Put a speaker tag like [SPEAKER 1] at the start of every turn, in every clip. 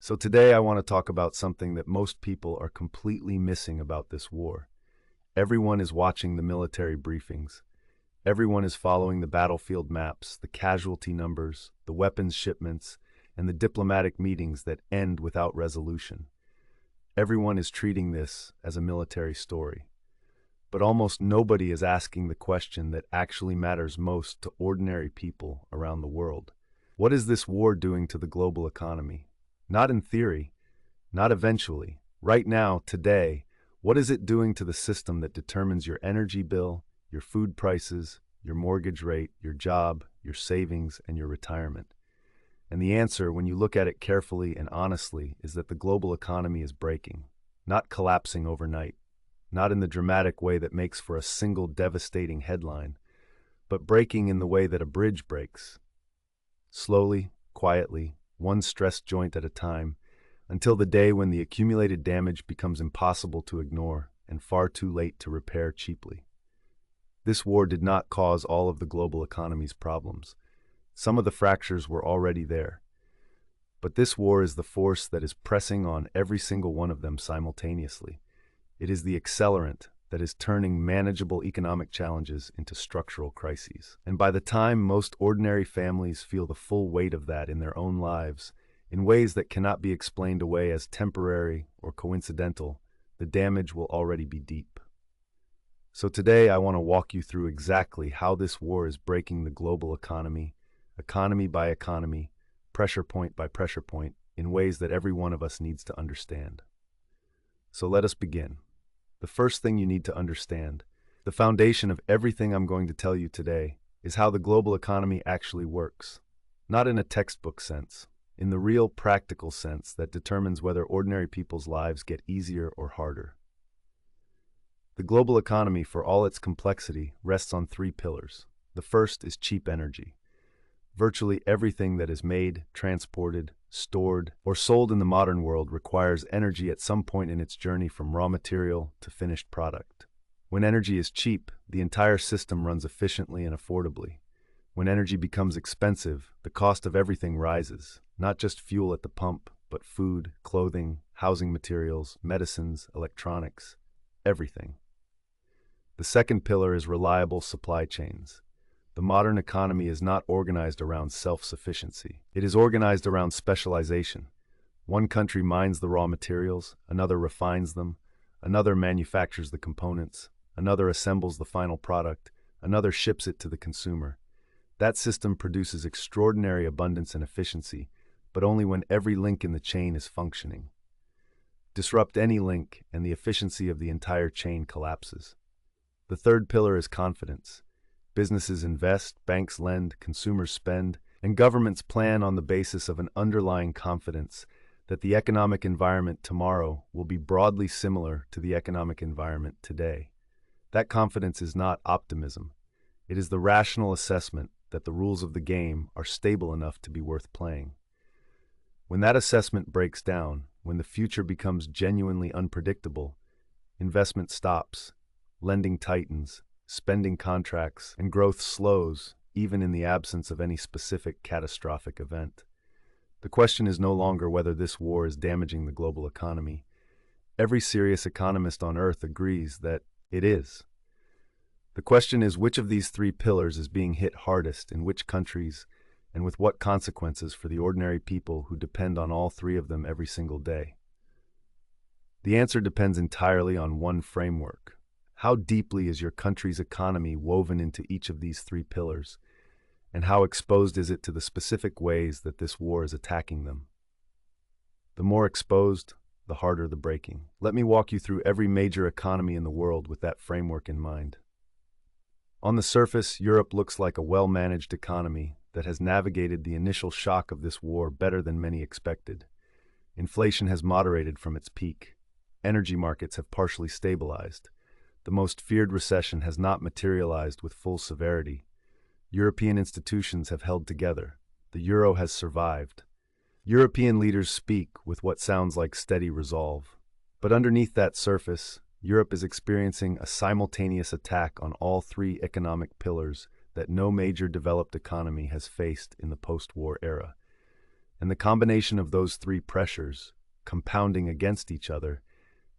[SPEAKER 1] So today I want to talk about something that most people are completely missing about this war. Everyone is watching the military briefings. Everyone is following the battlefield maps, the casualty numbers, the weapons shipments, and the diplomatic meetings that end without resolution. Everyone is treating this as a military story. But almost nobody is asking the question that actually matters most to ordinary people around the world. What is this war doing to the global economy? Not in theory, not eventually. Right now, today, what is it doing to the system that determines your energy bill, your food prices, your mortgage rate, your job, your savings, and your retirement? And the answer, when you look at it carefully and honestly, is that the global economy is breaking, not collapsing overnight, not in the dramatic way that makes for a single devastating headline, but breaking in the way that a bridge breaks. Slowly, quietly, one stress joint at a time, until the day when the accumulated damage becomes impossible to ignore and far too late to repair cheaply. This war did not cause all of the global economy's problems. Some of the fractures were already there. But this war is the force that is pressing on every single one of them simultaneously. It is the accelerant that is turning manageable economic challenges into structural crises. And by the time most ordinary families feel the full weight of that in their own lives, in ways that cannot be explained away as temporary or coincidental, the damage will already be deep. So today I want to walk you through exactly how this war is breaking the global economy, economy by economy, pressure point by pressure point, in ways that every one of us needs to understand. So let us begin. The first thing you need to understand, the foundation of everything I'm going to tell you today, is how the global economy actually works. Not in a textbook sense, in the real practical sense that determines whether ordinary people's lives get easier or harder. The global economy, for all its complexity, rests on three pillars. The first is cheap energy. Virtually everything that is made, transported, stored, or sold in the modern world requires energy at some point in its journey from raw material to finished product. When energy is cheap, the entire system runs efficiently and affordably. When energy becomes expensive, the cost of everything rises, not just fuel at the pump, but food, clothing, housing materials, medicines, electronics, everything. The second pillar is reliable supply chains. The modern economy is not organized around self-sufficiency. It is organized around specialization. One country mines the raw materials, another refines them, another manufactures the components, another assembles the final product, another ships it to the consumer. That system produces extraordinary abundance and efficiency, but only when every link in the chain is functioning. Disrupt any link, and the efficiency of the entire chain collapses. The third pillar is confidence. Businesses invest, banks lend, consumers spend, and governments plan on the basis of an underlying confidence that the economic environment tomorrow will be broadly similar to the economic environment today. That confidence is not optimism. It is the rational assessment that the rules of the game are stable enough to be worth playing. When that assessment breaks down, when the future becomes genuinely unpredictable, investment stops, lending tightens, spending contracts, and growth slows, even in the absence of any specific catastrophic event. The question is no longer whether this war is damaging the global economy. Every serious economist on Earth agrees that it is. The question is which of these three pillars is being hit hardest in which countries, and with what consequences for the ordinary people who depend on all three of them every single day. The answer depends entirely on one framework. How deeply is your country's economy woven into each of these three pillars, and how exposed is it to the specific ways that this war is attacking them? The more exposed, the harder the breaking. Let me walk you through every major economy in the world with that framework in mind. On the surface, Europe looks like a well-managed economy that has navigated the initial shock of this war better than many expected. Inflation has moderated from its peak. Energy markets have partially stabilized. The most feared recession has not materialized with full severity. European institutions have held together. The euro has survived. European leaders speak with what sounds like steady resolve. But underneath that surface, Europe is experiencing a simultaneous attack on all three economic pillars that no major developed economy has faced in the post-war era. And the combination of those three pressures, compounding against each other,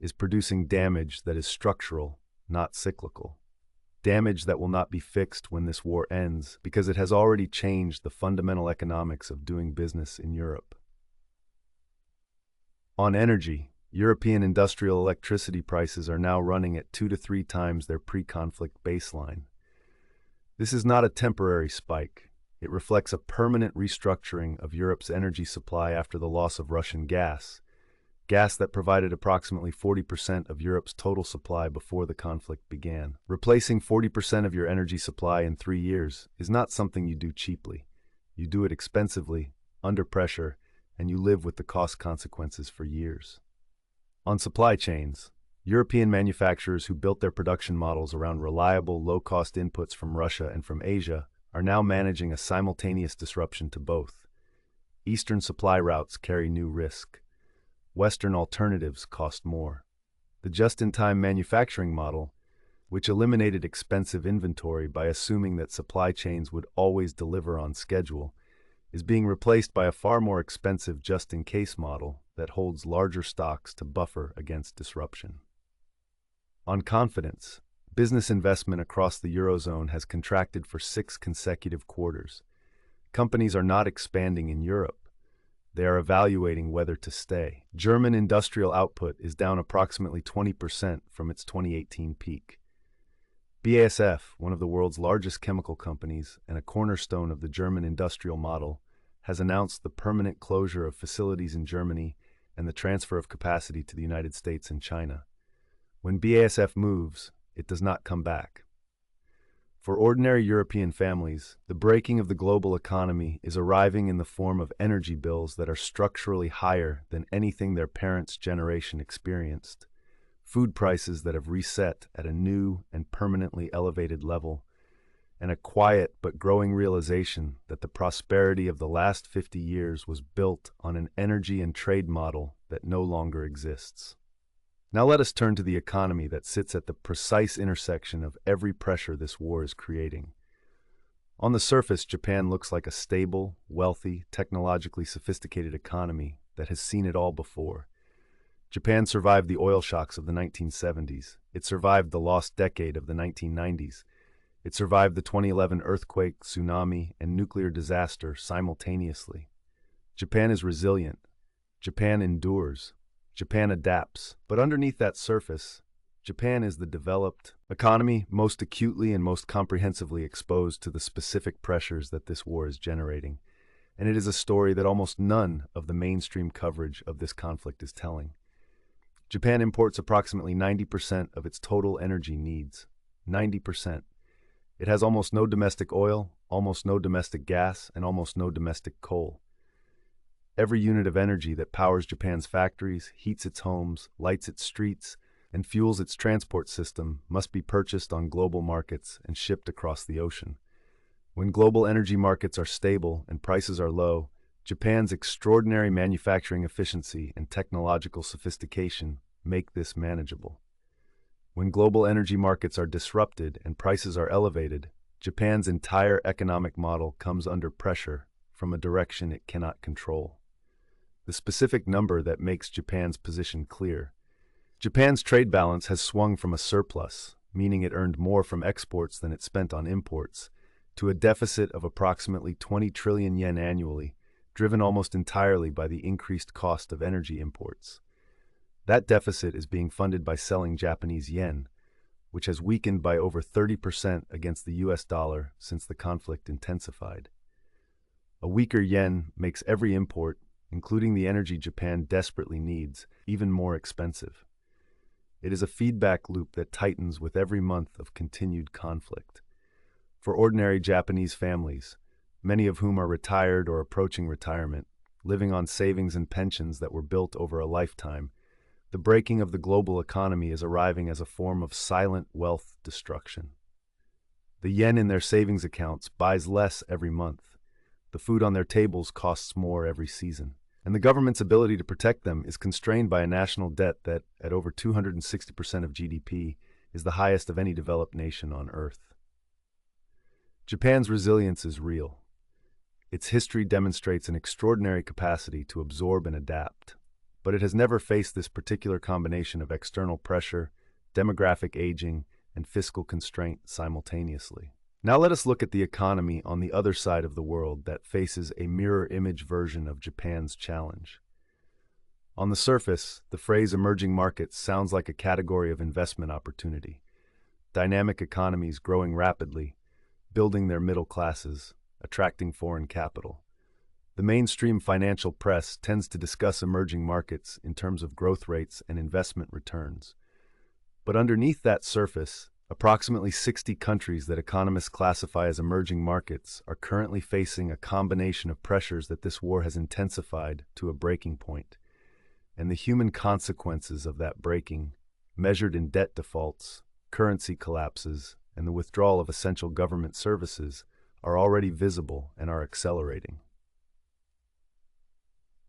[SPEAKER 1] is producing damage that is structural, not cyclical. Damage that will not be fixed when this war ends because it has already changed the fundamental economics of doing business in Europe. On energy, European industrial electricity prices are now running at 2 to 3 times their pre-conflict baseline. This is not a temporary spike. It reflects a permanent restructuring of Europe's energy supply after the loss of Russian gas that provided approximately 40% of Europe's total supply before the conflict began. Replacing 40% of your energy supply in 3 years is not something you do cheaply. You do it expensively, under pressure, and you live with the cost consequences for years. On supply chains, European manufacturers who built their production models around reliable, low-cost inputs from Russia and from Asia are now managing a simultaneous disruption to both. Eastern supply routes carry new risk. Western alternatives cost more. The just-in-time manufacturing model, which eliminated expensive inventory by assuming that supply chains would always deliver on schedule, is being replaced by a far more expensive just-in-case model that holds larger stocks to buffer against disruption. On confidence, business investment across the Eurozone has contracted for 6 consecutive quarters. Companies are not expanding in Europe. They are evaluating whether to stay. German industrial output is down approximately 20% from its 2018 peak. BASF, one of the world's largest chemical companies and a cornerstone of the German industrial model, has announced the permanent closure of facilities in Germany and the transfer of capacity to the United States and China. When BASF moves, it does not come back. For ordinary European families, the breaking of the global economy is arriving in the form of energy bills that are structurally higher than anything their parents' generation experienced, food prices that have reset at a new and permanently elevated level, and a quiet but growing realization that the prosperity of the last 50 years was built on an energy and trade model that no longer exists. Now let us turn to the economy that sits at the precise intersection of every pressure this war is creating. On the surface, Japan looks like a stable, wealthy, technologically sophisticated economy that has seen it all before. Japan survived the oil shocks of the 1970s. It survived the lost decade of the 1990s. It survived the 2011 earthquake, tsunami, and nuclear disaster simultaneously. Japan is resilient. Japan endures. Japan adapts. But underneath that surface, Japan is the developed economy most acutely and most comprehensively exposed to the specific pressures that this war is generating. And it is a story that almost none of the mainstream coverage of this conflict is telling. Japan imports approximately 90% of its total energy needs. 90%. It has almost no domestic oil, almost no domestic gas, and almost no domestic coal. Every unit of energy that powers Japan's factories, heats its homes, lights its streets, and fuels its transport system must be purchased on global markets and shipped across the ocean. When global energy markets are stable and prices are low, Japan's extraordinary manufacturing efficiency and technological sophistication make this manageable. When global energy markets are disrupted and prices are elevated, Japan's entire economic model comes under pressure from a direction it cannot control. The specific number that makes Japan's position clear. Japan's trade balance has swung from a surplus, meaning it earned more from exports than it spent on imports, to a deficit of approximately 20 trillion yen annually, driven almost entirely by the increased cost of energy imports. That deficit is being funded by selling Japanese yen, which has weakened by over 30% against the US dollar since the conflict intensified. A weaker yen makes every import, including the energy Japan desperately needs, even more expensive. It is a feedback loop that tightens with every month of continued conflict. For ordinary Japanese families, many of whom are retired or approaching retirement, living on savings and pensions that were built over a lifetime, the breaking of the global economy is arriving as a form of silent wealth destruction. The yen in their savings accounts buys less every month. The food on their tables costs more every season. And the government's ability to protect them is constrained by a national debt that, at over 260% of GDP, is the highest of any developed nation on Earth. Japan's resilience is real. Its history demonstrates an extraordinary capacity to absorb and adapt. But it has never faced this particular combination of external pressure, demographic aging, and fiscal constraint simultaneously. Now let us look at the economy on the other side of the world that faces a mirror image version of Japan's challenge. On the surface, the phrase emerging markets sounds like a category of investment opportunity. Dynamic economies growing rapidly, building their middle classes, attracting foreign capital. The mainstream financial press tends to discuss emerging markets in terms of growth rates and investment returns. But underneath that surface, approximately 60 countries that economists classify as emerging markets are currently facing a combination of pressures that this war has intensified to a breaking point. And the human consequences of that breaking, measured in debt defaults, currency collapses, and the withdrawal of essential government services, are already visible and are accelerating.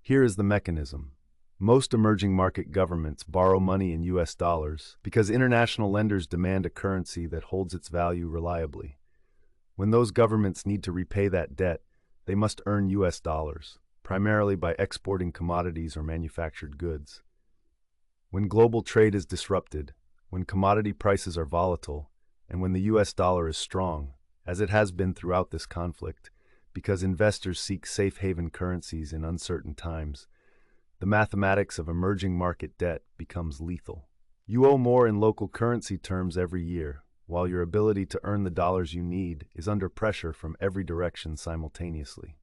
[SPEAKER 1] Here is the mechanism. Most emerging market governments borrow money in US dollars because international lenders demand a currency that holds its value reliably. When those governments need to repay that debt, they must earn US dollars, primarily by exporting commodities or manufactured goods. When global trade is disrupted, when commodity prices are volatile, and when the US dollar is strong, as it has been throughout this conflict, because investors seek safe haven currencies in uncertain times, the mathematics of emerging market debt becomes lethal. You owe more in local currency terms every year, while your ability to earn the dollars you need is under pressure from every direction simultaneously.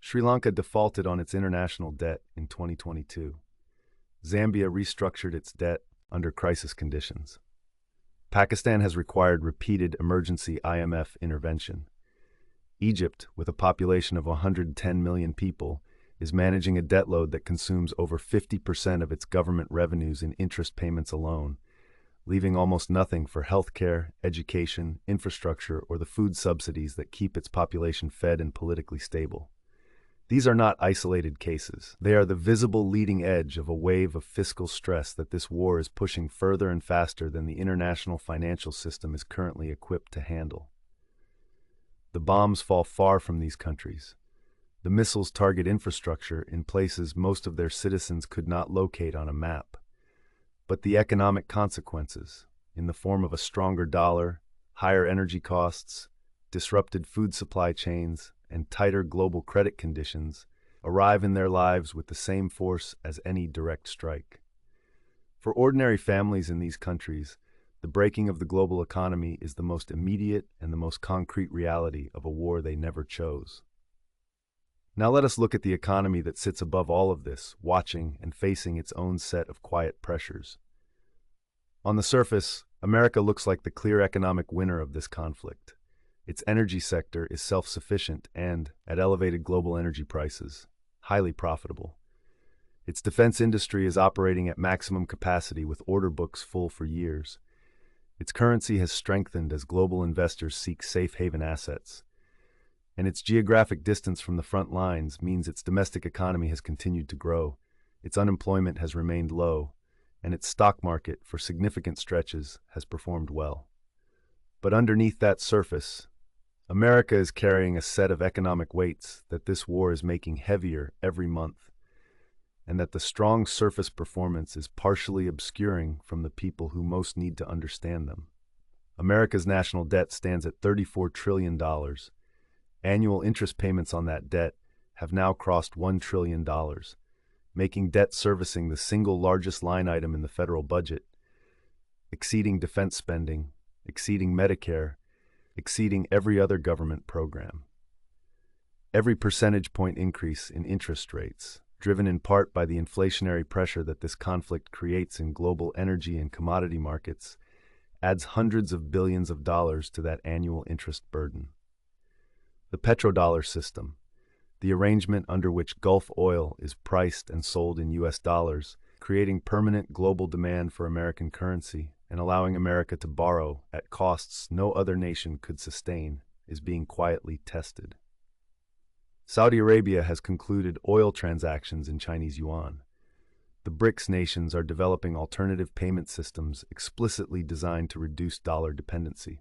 [SPEAKER 1] Sri Lanka defaulted on its international debt in 2022. Zambia restructured its debt under crisis conditions. Pakistan has required repeated emergency IMF intervention. Egypt, with a population of 110 million people, is managing a debt load that consumes over 50% of its government revenues in interest payments alone, leaving almost nothing for healthcare, education, infrastructure, or the food subsidies that keep its population fed and politically stable. These are not isolated cases. They are the visible leading edge of a wave of fiscal stress that this war is pushing further and faster than the international financial system is currently equipped to handle. The bombs fall far from these countries. The missiles target infrastructure in places most of their citizens could not locate on a map. But the economic consequences, in the form of a stronger dollar, higher energy costs, disrupted food supply chains, and tighter global credit conditions, arrive in their lives with the same force as any direct strike. For ordinary families in these countries, the breaking of the global economy is the most immediate and the most concrete reality of a war they never chose. Now let us look at the economy that sits above all of this, watching and facing its own set of quiet pressures. On the surface, America looks like the clear economic winner of this conflict. Its energy sector is self-sufficient and, at elevated global energy prices, highly profitable. Its defense industry is operating at maximum capacity with order books full for years. Its currency has strengthened as global investors seek safe haven assets. And its geographic distance from the front lines means its domestic economy has continued to grow, its unemployment has remained low, and its stock market, for significant stretches, has performed well. But underneath that surface, America is carrying a set of economic weights that this war is making heavier every month, and that the strong surface performance is partially obscuring from the people who most need to understand them. America's national debt stands at $34 trillion. Annual interest payments on that debt have now crossed $1 trillion, making debt servicing the single largest line item in the federal budget, exceeding defense spending, exceeding Medicare, exceeding every other government program. Every percentage point increase in interest rates, driven in part by the inflationary pressure that this conflict creates in global energy and commodity markets, adds hundreds of billions of dollars to that annual interest burden. The petrodollar system, the arrangement under which Gulf oil is priced and sold in US dollars, creating permanent global demand for American currency and allowing America to borrow at costs no other nation could sustain, is being quietly tested. Saudi Arabia has concluded oil transactions in Chinese yuan. The BRICS nations are developing alternative payment systems explicitly designed to reduce dollar dependency.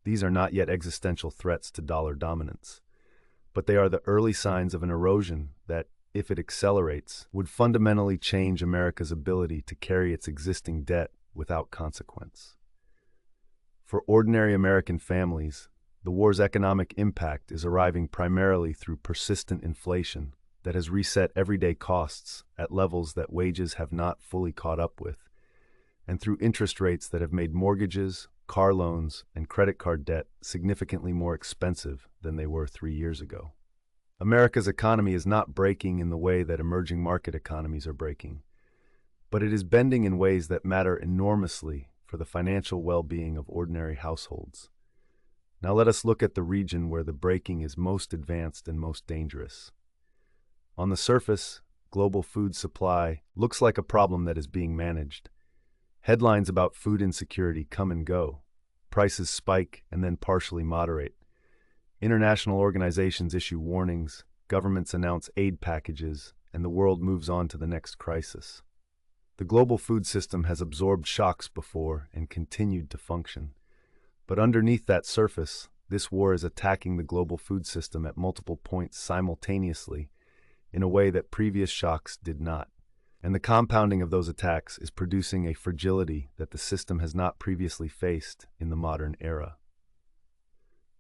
[SPEAKER 1] These are not yet existential threats to dollar dominance, but they are the early signs of an erosion that, if it accelerates, would fundamentally change America's ability to carry its existing debt without consequence. For ordinary American families, the war's economic impact is arriving primarily through persistent inflation that has reset everyday costs at levels that wages have not fully caught up with, and through interest rates that have made mortgages, car loans, and credit card debt significantly more expensive than they were 3 years ago. America's economy is not breaking in the way that emerging market economies are breaking, but it is bending in ways that matter enormously for the financial well-being of ordinary households. Now let us look at the region where the breaking is most advanced and most dangerous. On the surface, global food supply looks like a problem that is being managed. Headlines about food insecurity come and go. Prices spike and then partially moderate. International organizations issue warnings, governments announce aid packages, and the world moves on to the next crisis. The global food system has absorbed shocks before and continued to function. But underneath that surface, this war is attacking the global food system at multiple points simultaneously in a way that previous shocks did not. And the compounding of those attacks is producing a fragility that the system has not previously faced in the modern era.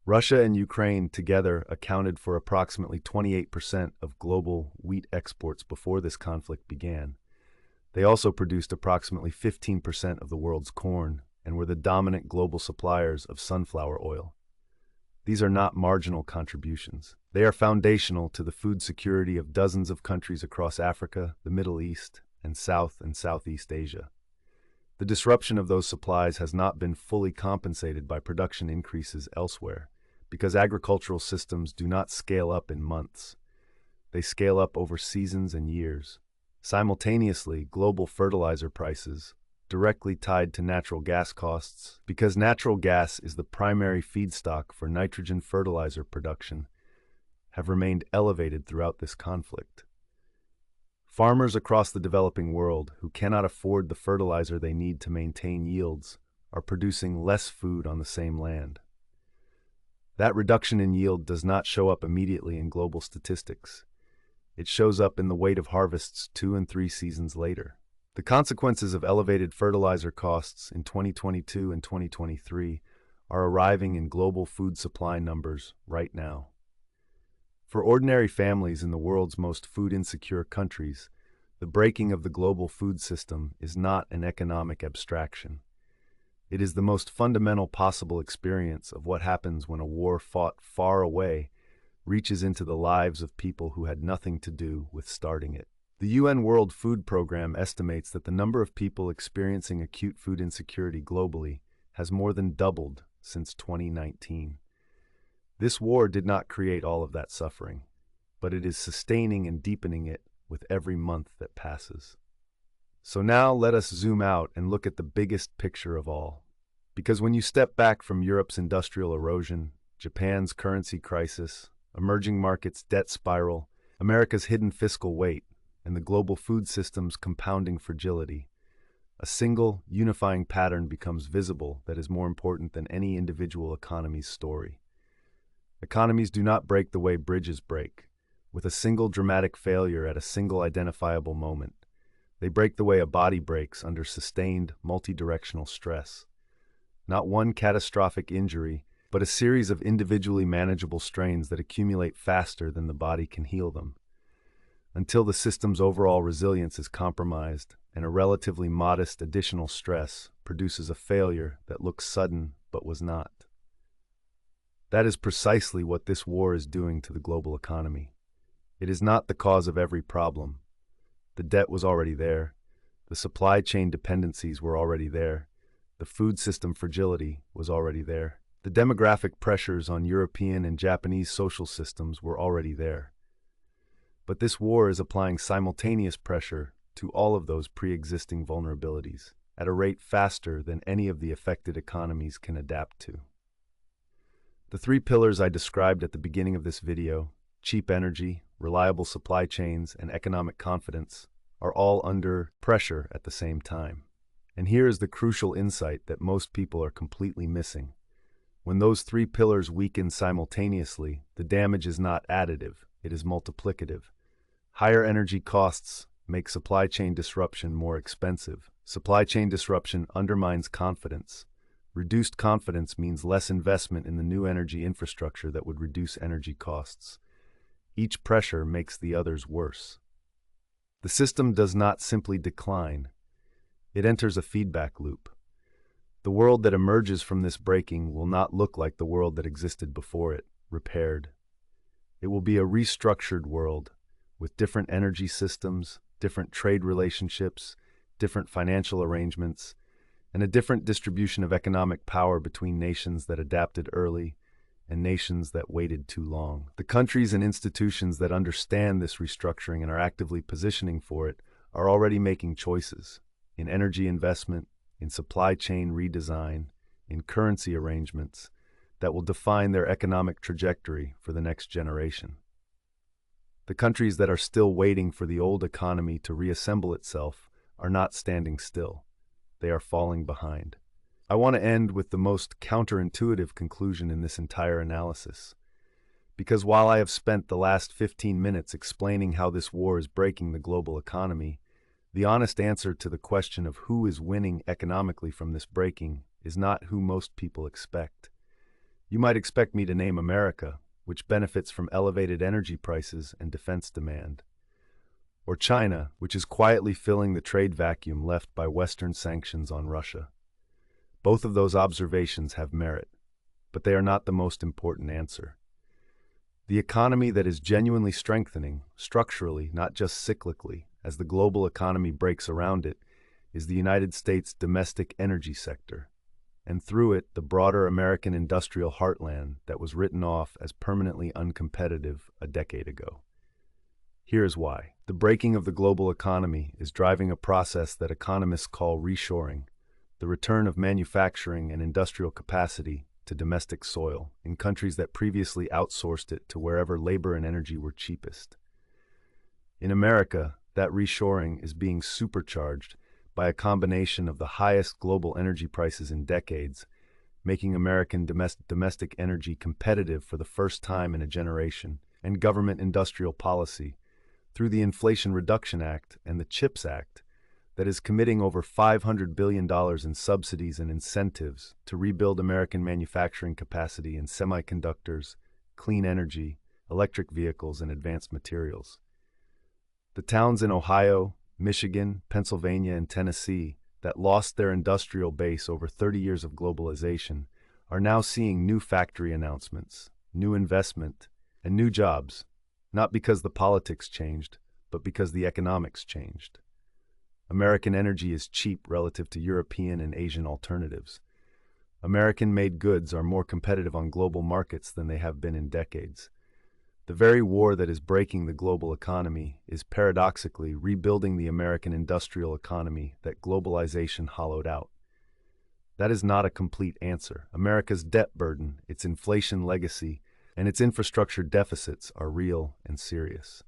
[SPEAKER 1] Russia and Ukraine together accounted for approximately 28% of global wheat exports before this conflict began. They also produced approximately 15% of the world's corn and were the dominant global suppliers of sunflower oil. These are not marginal contributions. They are foundational to the food security of dozens of countries across Africa, the Middle East, and South and Southeast Asia. The disruption of those supplies has not been fully compensated by production increases elsewhere, because agricultural systems do not scale up in months. They scale up over seasons and years. Simultaneously, global fertilizer prices, directly tied to natural gas costs, because natural gas is the primary feedstock for nitrogen fertilizer production, have remained elevated throughout this conflict. Farmers across the developing world who cannot afford the fertilizer they need to maintain yields are producing less food on the same land. That reduction in yield does not show up immediately in global statistics. It shows up in the weight of harvests 2 and 3 seasons later. The consequences of elevated fertilizer costs in 2022 and 2023 are arriving in global food supply numbers right now. For ordinary families in the world's most food-insecure countries, the breaking of the global food system is not an economic abstraction. It is the most fundamental possible experience of what happens when a war fought far away reaches into the lives of people who had nothing to do with starting it. The UN World Food Programme estimates that the number of people experiencing acute food insecurity globally has more than doubled since 2019. This war did not create all of that suffering, but it is sustaining and deepening it with every month that passes. So now let us zoom out and look at the biggest picture of all. Because when you step back from Europe's industrial erosion, Japan's currency crisis, emerging markets' debt spiral, America's hidden fiscal weight, and the global food system's compounding fragility, a single, unifying pattern becomes visible that is more important than any individual economy's story. Economies do not break the way bridges break, with a single dramatic failure at a single identifiable moment. They break the way a body breaks under sustained, multi-directional stress. Not one catastrophic injury, but a series of individually manageable strains that accumulate faster than the body can heal them, until the system's overall resilience is compromised and a relatively modest additional stress produces a failure that looks sudden but was not. That is precisely what this war is doing to the global economy. It is not the cause of every problem. The debt was already there. The supply chain dependencies were already there. The food system fragility was already there. The demographic pressures on European and Japanese social systems were already there. But this war is applying simultaneous pressure to all of those pre-existing vulnerabilities at a rate faster than any of the affected economies can adapt to. The 3 pillars I described at the beginning of this video, cheap energy, reliable supply chains, and economic confidence, are all under pressure at the same time. And here is the crucial insight that most people are completely missing. When those three pillars weaken simultaneously, the damage is not additive, it is multiplicative. Higher energy costs make supply chain disruption more expensive. Supply chain disruption undermines confidence. Reduced confidence means less investment in the new energy infrastructure that would reduce energy costs. Each pressure makes the others worse. The system does not simply decline. It enters a feedback loop. The world that emerges from this breaking will not look like the world that existed before it, repaired. It will be a restructured world, with different energy systems, different trade relationships, different financial arrangements, and a different distribution of economic power between nations that adapted early and nations that waited too long. The countries and institutions that understand this restructuring and are actively positioning for it are already making choices in energy investment, in supply chain redesign, in currency arrangements that will define their economic trajectory for the next generation. The countries that are still waiting for the old economy to reassemble itself are not standing still. They are falling behind. I want to end with the most counterintuitive conclusion in this entire analysis. Because while I have spent the last 15 minutes explaining how this war is breaking the global economy, the honest answer to the question of who is winning economically from this breaking is not who most people expect. You might expect me to name America, which benefits from elevated energy prices and defense demand, or China, which is quietly filling the trade vacuum left by Western sanctions on Russia. Both of those observations have merit, but they are not the most important answer. The economy that is genuinely strengthening, structurally, not just cyclically, as the global economy breaks around it, is the United States domestic energy sector, and through it, the broader American industrial heartland that was written off as permanently uncompetitive a decade ago. Here is why. The breaking of the global economy is driving a process that economists call reshoring, the return of manufacturing and industrial capacity to domestic soil in countries that previously outsourced it to wherever labor and energy were cheapest. In America, that reshoring is being supercharged by a combination of the highest global energy prices in decades, making American domestic energy competitive for the first time in a generation, and government industrial policy through the Inflation Reduction Act and the CHIPS Act that is committing over $500 billion in subsidies and incentives to rebuild American manufacturing capacity in semiconductors, clean energy, electric vehicles, and advanced materials. The towns in Ohio, Michigan, Pennsylvania, and Tennessee that lost their industrial base over 30 years of globalization are now seeing new factory announcements, new investment, and new jobs, not because the politics changed, but because the economics changed. American energy is cheap relative to European and Asian alternatives. American-made goods are more competitive on global markets than they have been in decades. The very war that is breaking the global economy is paradoxically rebuilding the American industrial economy that globalization hollowed out. That is not a complete answer. America's debt burden, its inflation legacy, and its infrastructure deficits are real and serious.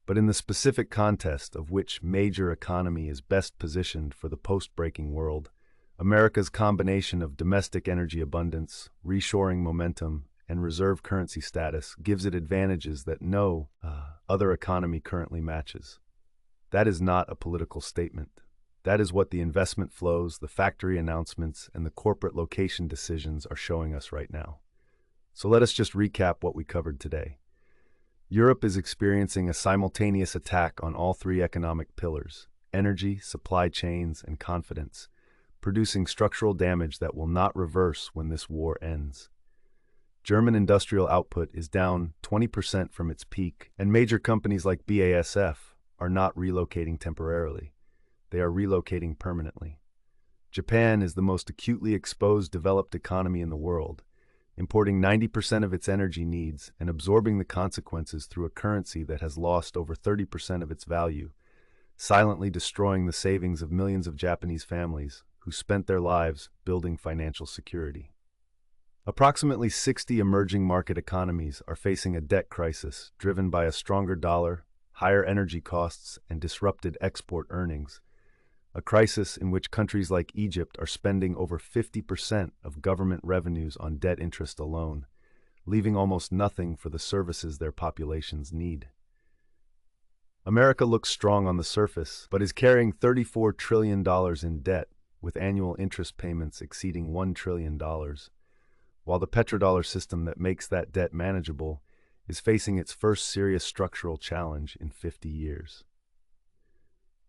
[SPEAKER 1] But in the specific context of which major economy is best positioned for the post-breaking world, America's combination of domestic energy abundance, reshoring momentum, and reserve currency status gives it advantages that no other economy currently matches. That is not a political statement. That is what the investment flows, the factory announcements, and the corporate location decisions are showing us right now. So let us just recap what we covered today. Europe is experiencing a simultaneous attack on all three economic pillars: energy, supply chains, and confidence, producing structural damage that will not reverse when this war ends. German industrial output is down 20% from its peak, and major companies like BASF are not relocating temporarily. They are relocating permanently. Japan is the most acutely exposed developed economy in the world, importing 90% of its energy needs and absorbing the consequences through a currency that has lost over 30% of its value, silently destroying the savings of millions of Japanese families who spent their lives building financial security. Approximately 60 emerging market economies are facing a debt crisis driven by a stronger dollar, higher energy costs, and disrupted export earnings, a crisis in which countries like Egypt are spending over 50% of government revenues on debt interest alone, leaving almost nothing for the services their populations need. America looks strong on the surface, but is carrying $34 trillion in debt, with annual interest payments exceeding $1 trillion, while the petrodollar system that makes that debt manageable is facing its first serious structural challenge in 50 years.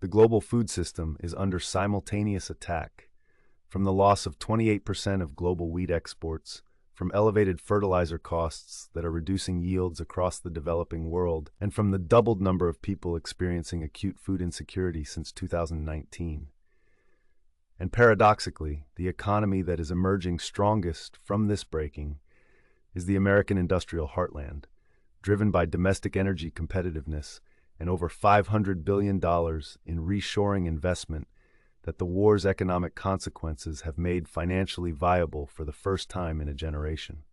[SPEAKER 1] The global food system is under simultaneous attack, from the loss of 28% of global wheat exports, from elevated fertilizer costs that are reducing yields across the developing world, and from the doubled number of people experiencing acute food insecurity since 2019. And paradoxically, the economy that is emerging strongest from this breaking is the American industrial heartland, driven by domestic energy competitiveness and over $500 billion in reshoring investment that the war's economic consequences have made financially viable for the first time in a generation.